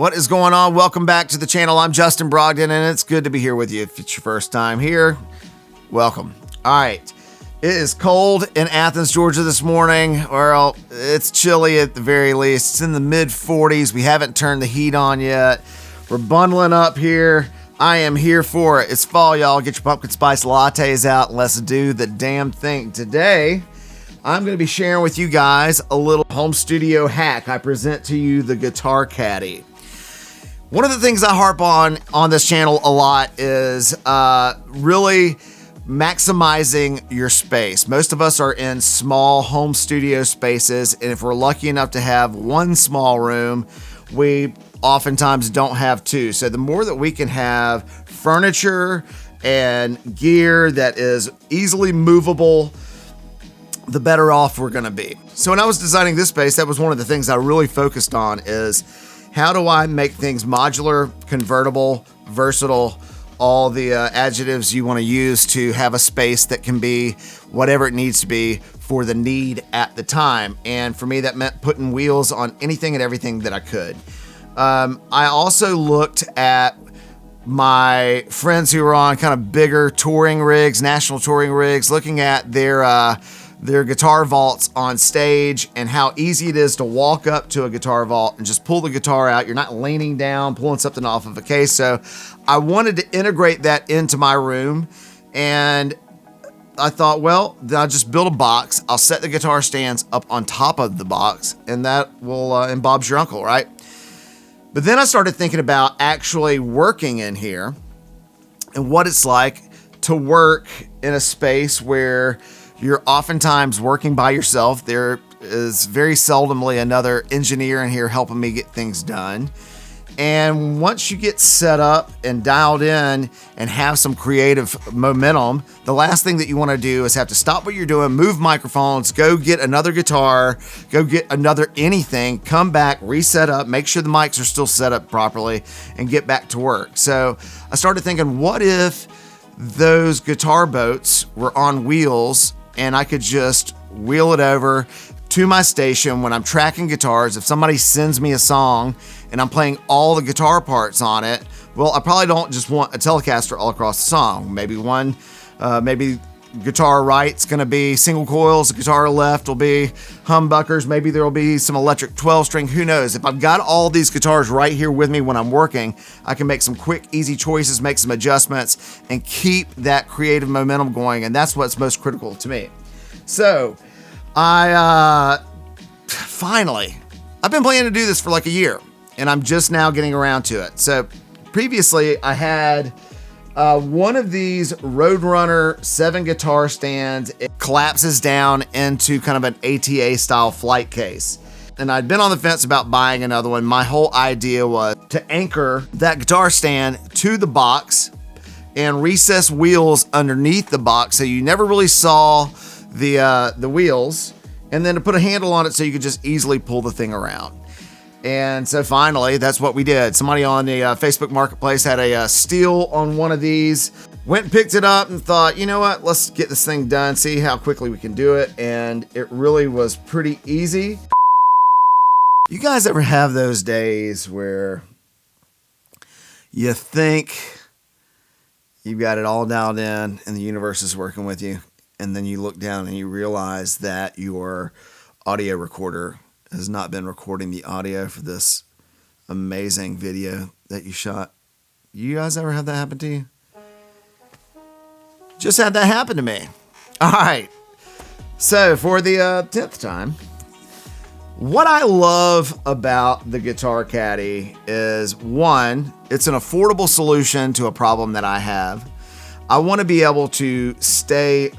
What is going on? Welcome back to the channel. I'm Justin Brogdon, and it's good to be here with you. If it's your first time here, welcome. All right. It is cold in Athens, Georgia this morning. Well, it's chilly at the very least. It's in the mid 40s. We haven't turned the heat on yet. We're bundling up here. I am here for it. It's fall, y'all. Get your pumpkin spice lattes out. Let's do the damn thing. Today, I'm going to be sharing with you guys a little home studio hack. I present to you the Guitar Caddy. One of the things I harp on this channel a lot is really maximizing your space. Most of us are in small home studio spaces, and if we're lucky enough to have one small room, we oftentimes don't have two. So the more that we can have furniture and gear that is easily movable, the better off we're gonna be. So when I was designing this space, that was one of the things I really focused on is how do I make things modular, convertible, versatile, all the adjectives you wanna use to have a space that can be whatever it needs to be for the need at the time. And for me, that meant putting wheels on anything and everything that I could. I also looked at my friends who were on kind of bigger touring rigs, national touring rigs, looking at their guitar vaults on stage and how easy it is to walk up to a guitar vault and just pull the guitar out. You're not leaning down, pulling something off of a case. So I wanted to integrate that into my room, and I thought, well, then I'll just build a box. I'll set the guitar stands up on top of the box, and that will, and Bob's your uncle, right? But then I started thinking about actually working in here and what it's like to work in a space where you're oftentimes working by yourself. There is very seldomly another engineer in here helping me get things done. And once you get set up and dialed in and have some creative momentum, the last thing that you want to do is have to stop what you're doing, move microphones, go get another guitar, go get another anything, come back, reset up, make sure the mics are still set up properly, and get back to work. So I started thinking, what if those guitar boats were on wheels and I could just wheel it over to my station when I'm tracking guitars? If somebody sends me a song and I'm playing all the guitar parts on it, well, I probably don't just want a Telecaster all across the song. Maybe maybe guitar right's gonna be single coils, the guitar left will be humbuckers, maybe there'll be some electric 12-string, who knows? If I've got all these guitars right here with me when I'm working, I can make some quick, easy choices, make some adjustments, and keep that creative momentum going, and that's what's most critical to me. So, I've been planning to do this for like a year, and I'm just now getting around to it. So, previously, I had one of these Roadrunner 7 guitar stands. It collapses down into kind of an ATA style flight case. And I'd been on the fence about buying another one. My whole idea was to anchor that guitar stand to the box and recess wheels underneath the box so you never really saw the wheels, and then to put a handle on it so you could just easily pull the thing around. And so finally, that's what we did. Somebody on the Facebook Marketplace had a steal on one of these, went and picked it up and thought, you know what, let's get this thing done, see how quickly we can do it. And it really was pretty easy. You guys ever have those days where you think you've got it all dialed in and the universe is working with you, and then you look down and you realize that your audio recorder has not been recording the audio for this amazing video that you shot? You guys ever have that happen to you? Just had that happen to me. All right. So for the 10th time, what I love about the Guitar Caddy is, one, it's an affordable solution to a problem that I have. I want to be able to stay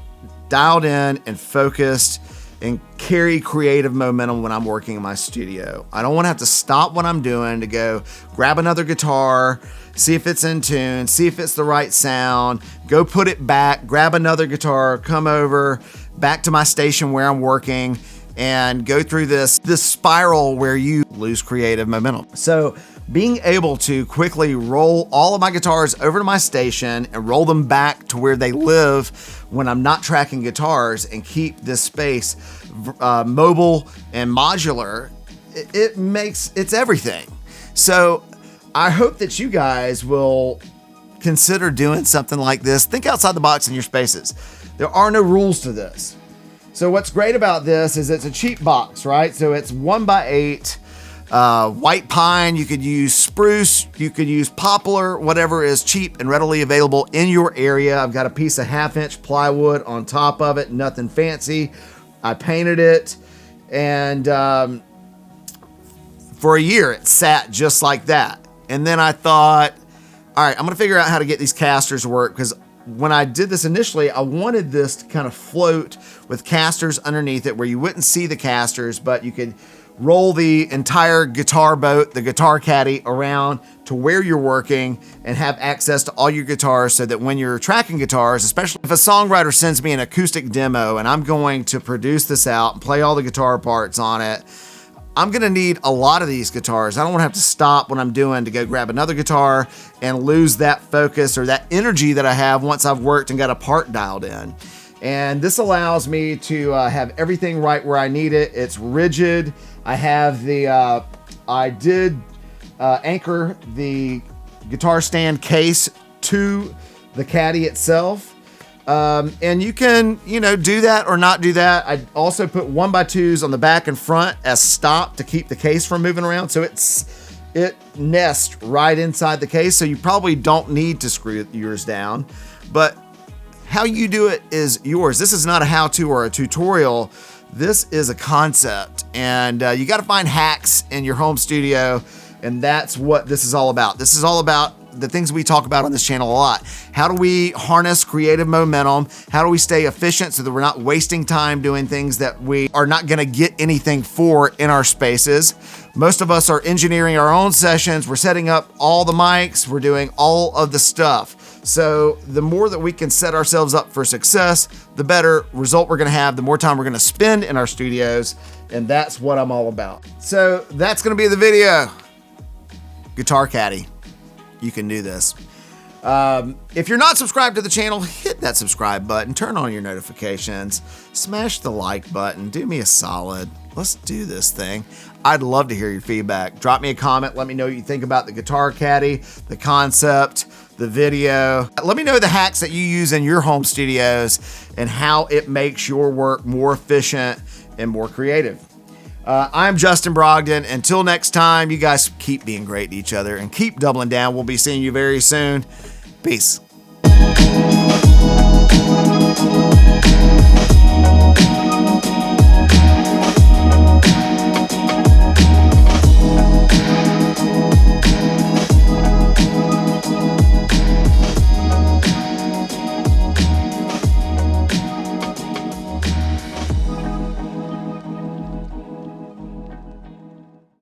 dialed in and focused and carry creative momentum when I'm working in my studio. I don't want to have to stop what I'm doing to go grab another guitar, see if it's in tune, see if it's the right sound, go put it back, grab another guitar, come over back to my station where I'm working, and go through this spiral where you lose creative momentum. So being able to quickly roll all of my guitars over to my station and roll them back to where they live when I'm not tracking guitars and keep this space mobile and modular, it's everything. So I hope that you guys will consider doing something like this. Think outside the box in your spaces. There are no rules to this. So what's great about this is it's a cheap box, right? So it's 1x8, white pine. You could use spruce, you could use poplar, whatever is cheap and readily available in your area. I've got a piece of 1/2-inch plywood on top of it, nothing fancy. I painted it, and for a year it sat just like that. And then I thought, all right, I'm gonna figure out how to get these casters to work, because when I did this initially, I wanted this to kind of float with casters underneath it where you wouldn't see the casters, but you could roll the entire guitar boat, the guitar caddy, around to where you're working and have access to all your guitars, so that when you're tracking guitars, especially if a songwriter sends me an acoustic demo and I'm going to produce this out and play all the guitar parts on it, I'm gonna need a lot of these guitars. I don't wanna have to stop what I'm doing to go grab another guitar and lose that focus or that energy that I have once I've worked and got a part dialed in. And this allows me to have everything right where I need it. It's rigid. I have the, I did anchor the guitar stand case to the caddy itself. And you can, do that or not do that. I also put 1x2s on the back and front as stop to keep the case from moving around. So it nests right inside the case. So you probably don't need to screw yours down, but how you do it is yours. This is not a how-to or a tutorial. This is a concept, and you got to find hacks in your home studio. And that's what this is all about. This is all about the things we talk about on this channel a lot. How do we harness creative momentum? How do we stay efficient so that we're not wasting time doing things that we are not gonna get anything for in our spaces? Most of us are engineering our own sessions. We're setting up all the mics. We're doing all of the stuff. So the more that we can set ourselves up for success, the better result we're gonna have, the more time we're gonna spend in our studios. And that's what I'm all about. So that's gonna be the video. Guitar Caddy. You can do this. If you're not subscribed to the channel, hit that subscribe button, turn on your notifications, smash the like button, do me a solid. Let's do this thing. I'd love to hear your feedback. Drop me a comment. Let me know what you think about the Guitar Caddy, the concept, the video. Let me know the hacks that you use in your home studios and how it makes your work more efficient and more creative. I'm Justin Brogdon. Until next time, you guys keep being great to each other and keep doubling down. We'll be seeing you very soon. Peace.